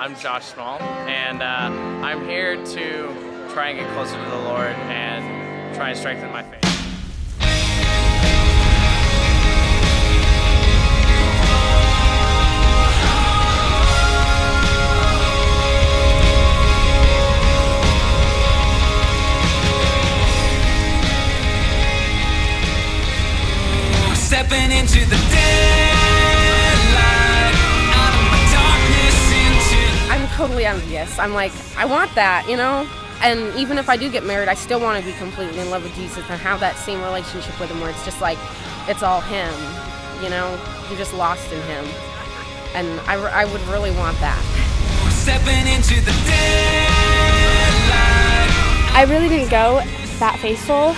I'm Josh Small, and I'm here to try and get closer to the Lord and try and strengthen my faith. Stepping into the daylight, out of my darkness into... I'm totally envious. I'm like, I want that, you know? And even if I do get married, I still want to be completely in love with Jesus and have that same relationship with him where it's just like, it's all him, you know? You're just lost in him. And I would really want that. Stepping into the daylight. I really didn't go that faithful,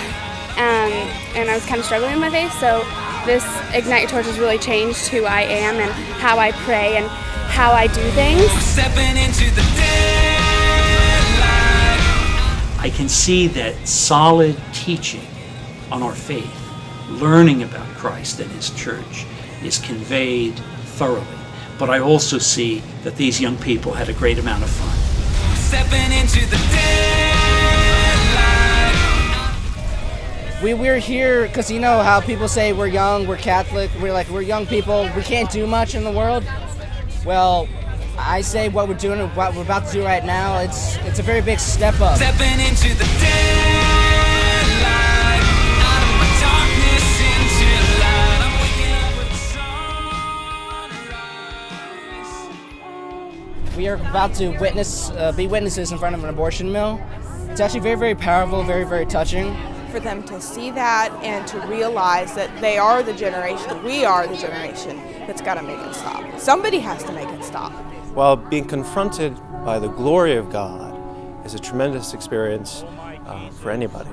and I was kind of struggling with my faith, so this Ignite Your Torch has really changed who I am and how I pray and how I do things. Stepping into the daylight. I can see that solid teaching on our faith, learning about Christ and His church, is conveyed thoroughly. But I also see that these young people had a great amount of fun. Stepping into the daylight. We're here because you know how people say we're young, we're Catholic, we're young people, we can't do much in the world. Well, I say what we're doing, what we're about to do right now, it's a very big step up. Stepping into the daylight, out of my darkness into light. I'm waking up with the sunrise. We are about to be witnesses in front of an abortion mill. It's actually very, very powerful, very, very touching. For them to see that and to realize that they are the generation, we are the generation that's got to make it stop. Somebody has to make it stop. While being confronted by the glory of God is a tremendous experience for anybody,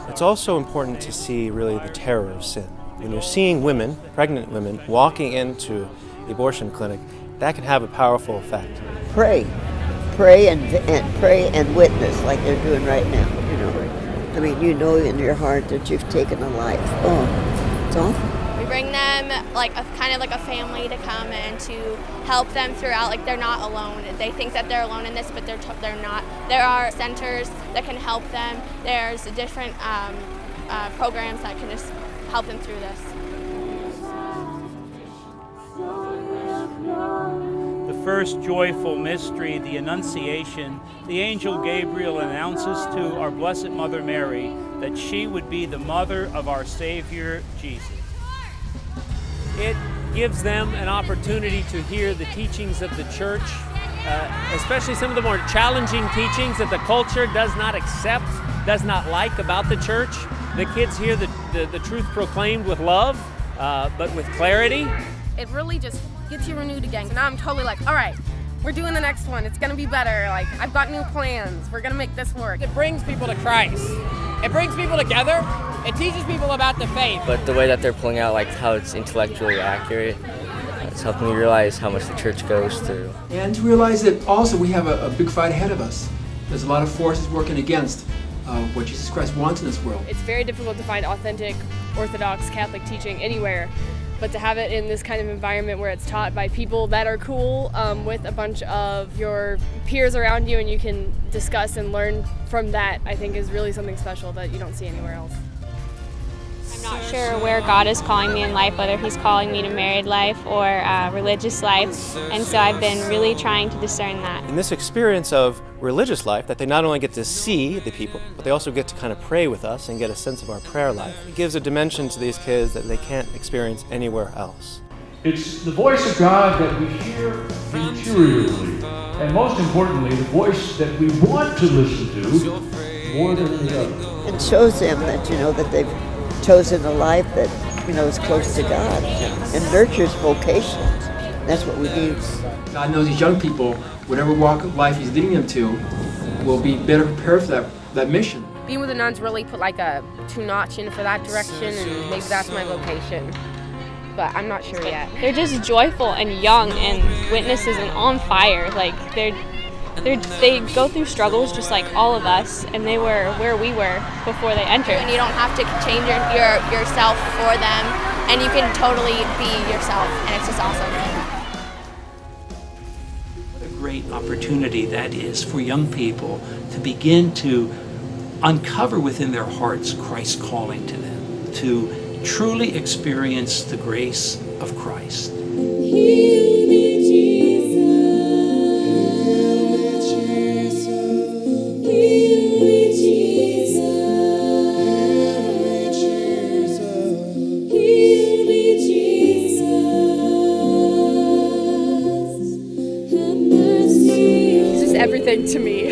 it's also important to see really the terror of sin. When you're seeing women, pregnant women, walking into the abortion clinic, that can have a powerful effect. Pray and witness like they're doing right now. You know, I mean, you know in your heart that you've taken a life. Oh, it's awful. We bring them like kind of like a family to come and to help them throughout. Like they're not alone. They think that they're alone in this, but they're not. There are centers that can help them. There's different programs that can just help them through this. The first joyful mystery, the Annunciation, the angel Gabriel announces to our Blessed Mother Mary that she would be the mother of our Savior, Jesus. It gives them an opportunity to hear the teachings of the church, especially some of the more challenging teachings that the culture does not accept, does not like about the church. The kids hear the truth proclaimed with love, but with clarity. It really just gets you renewed again. Now I'm totally like, all right, we're doing the next one. It's gonna be better. Like, I've got new plans. We're gonna make this work. It brings people to Christ. It brings people together. It teaches people about the faith. But the way that they're pulling out, like how it's intellectually accurate, it's helping me realize how much the church goes through. And to realize that also we have a big fight ahead of us. There's a lot of forces working against what Jesus Christ wants in this world. It's very difficult to find authentic Orthodox Catholic teaching anywhere. But to have it in this kind of environment where it's taught by people that are cool with a bunch of your peers around you and you can discuss and learn from that, I think is really something special that you don't see anywhere else. I'm not sure where God is calling me in life, whether He's calling me to married life or religious life, and so I've been really trying to discern that. In this experience of religious life, that they not only get to see the people, but they also get to kind of pray with us and get a sense of our prayer life. It gives a dimension to these kids that they can't experience anywhere else. It's the voice of God that we hear intuitively, and most importantly, the voice that we want to listen to more than any other. It shows them that, you know, that they've chosen a life that, you know, is close to God and nurtures vocation. That's what we need. God knows these young people, whatever walk of life He's leading them to, will be better prepared for that mission. Being with the nuns really put like a 2-notch in for that direction, and maybe that's my vocation. But I'm not sure yet. They're just joyful and young and witnesses and on fire. Like they go through struggles just like all of us, and they were where we were before they entered. And you don't have to change yourself for them, and you can totally be yourself, and it's just awesome. What a great great opportunity that is for young people to begin to uncover within their hearts Christ's calling to them, to truly experience the grace of Christ. Everything to me.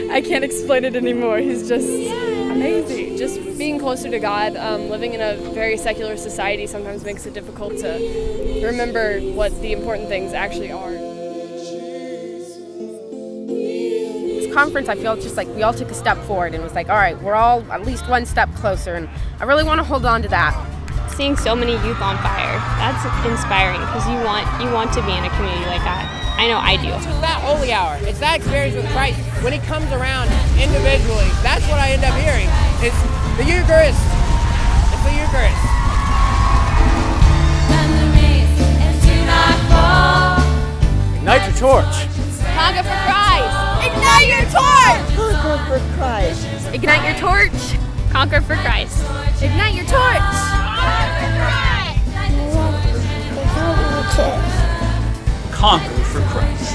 I can't explain it anymore. He's just amazing. Just being closer to God, living in a very secular society sometimes makes it difficult to remember what the important things actually are. This conference, I feel just like we all took a step forward and was like, all right, we're all at least one step closer, and I really want to hold on to that. Seeing so many youth on fire, that's inspiring because you want to be in a community like that. I know I do. It's that holy hour. It's that experience with Christ. When he comes around individually, that's what I end up hearing. It's the Eucharist. It's the Eucharist. Ignite your torch. Conquer for Christ. Ignite your torch. Conquer for Christ. Ignite your torch. Conquer for Christ. Ignite your torch. Conquer for Christ.